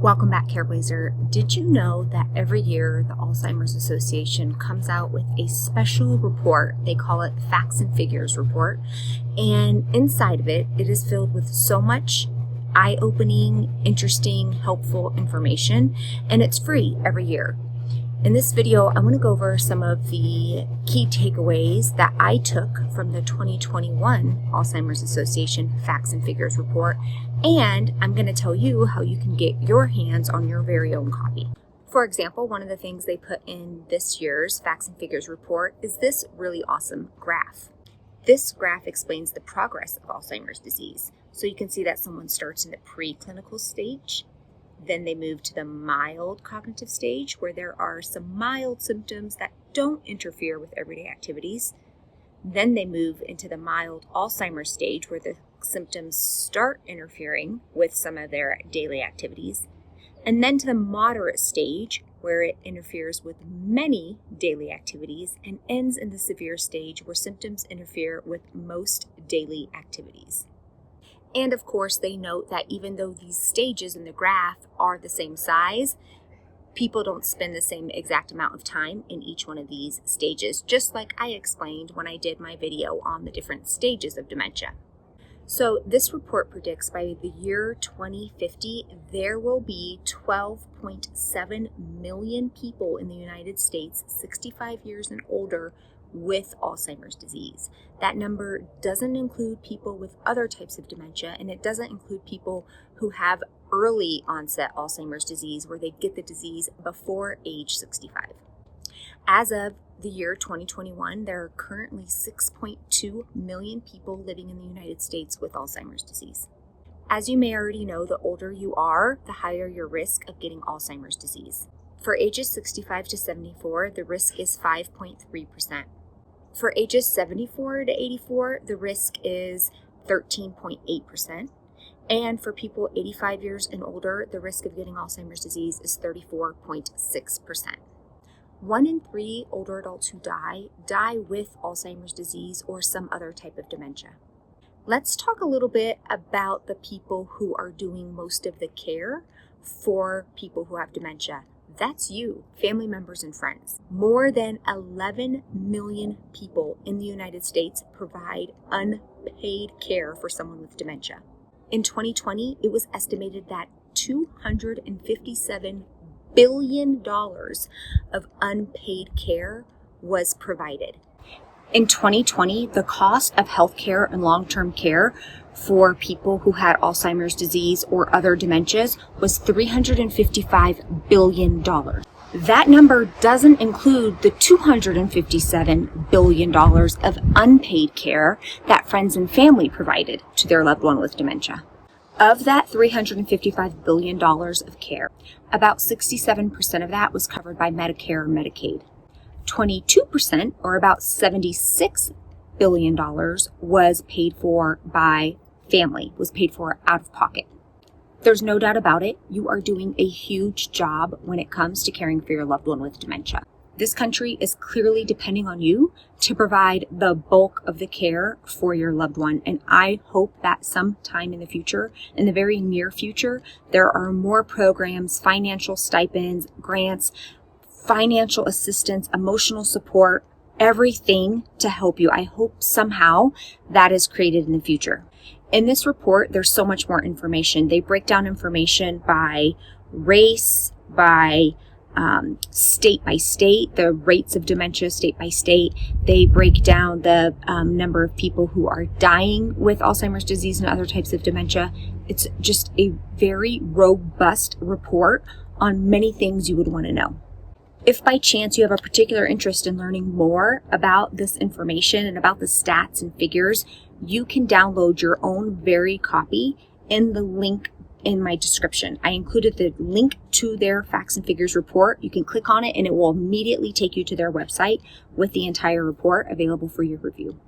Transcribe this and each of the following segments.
Welcome back, Careblazer. Did you know that every year the Alzheimer's Association comes out with a special report? They call it Facts and Figures report. And inside of it, it is filled with so much eye-opening, interesting, helpful information. And it's free every year. In this video, I want to go over some of the key takeaways that I took from the 2021 Alzheimer's Association Facts and Figures report, and I'm going to tell you how you can get your hands on your very own copy. For example, one of the things they put in this year's Facts and Figures report is this really awesome graph. This graph explains the progress of Alzheimer's disease. So you can see that someone starts in the preclinical stage. Then they move to the mild cognitive stage, where there are some mild symptoms that don't interfere with everyday activities. Then they move into the mild Alzheimer's stage, where the symptoms start interfering with some of their daily activities. And then to the moderate stage, where it interferes with many daily activities, and ends in the severe stage, where symptoms interfere with most daily activities. And of course, they note that even though these stages in the graph are the same size, people don't spend the same exact amount of time in each one of these stages, just like I explained when I did my video on the different stages of dementia. So this report predicts by the year 2050, there will be 12.7 million people in the United States, 65 years and older, with Alzheimer's disease. That number doesn't include people with other types of dementia, and it doesn't include people who have early onset Alzheimer's disease, where they get the disease before age 65. As of the year 2021, there are currently 6.2 million people living in the United States with Alzheimer's disease. As you may already know, the older you are, the higher your risk of getting Alzheimer's disease. For ages 65 to 74, the risk is 5.3%. For ages 74 to 84, the risk is 13.8%. And for people 85 years and older, the risk of getting Alzheimer's disease is 34.6%. 1 in 3 older adults who die with Alzheimer's disease or some other type of dementia. Let's talk a little bit about the people who are doing most of the care for people who have dementia. That's you, family members and friends. More than 11 million people in the United States provide unpaid care for someone with dementia. In 2020, it was estimated that $257 billion of unpaid care was provided. In 2020, the cost of healthcare and long-term care for people who had Alzheimer's disease or other dementias was $355 billion. That number doesn't include the $257 billion of unpaid care that friends and family provided to their loved one with dementia. Of that $355 billion of care, about 67% of that was covered by Medicare or Medicaid. 22%, or about $76 billion, was paid for by family, was paid for out of pocket. There's no doubt about it, you are doing a huge job when it comes to caring for your loved one with dementia. This country is clearly depending on you to provide the bulk of the care for your loved one. And I hope that sometime in the future, in the very near future, there are more programs, financial stipends, grants, financial assistance, emotional support, everything to help you. I hope somehow that is created in the future. In this report, there's so much more information. They break down information by race, by state by state, the rates of dementia state by state. They break down the number of people who are dying with Alzheimer's disease and other types of dementia. It's just a very robust report on many things you would want to know. If by chance you have a particular interest in learning more about this information and about the stats and figures, you can download your own very copy in the link in my description. I included the link to their Facts and Figures report. You can click on it and it will immediately take you to their website with the entire report available for your review.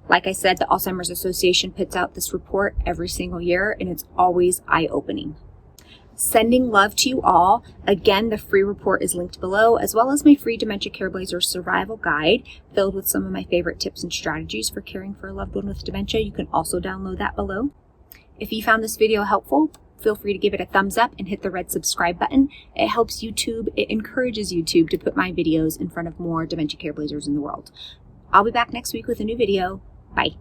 Like I said, the Alzheimer's Association puts out this report every single year, and it's always eye-opening. Sending love to you all. Again, the free report is linked below, as well as my free Dementia Careblazers survival guide filled with some of my favorite tips and strategies for caring for a loved one with dementia. You can also download that below. If you found this video helpful, feel free to give it a thumbs up and hit the red subscribe button. It helps YouTube, it encourages YouTube to put my videos in front of more dementia care blazers in the world. I'll be back next week with a new video. Bye.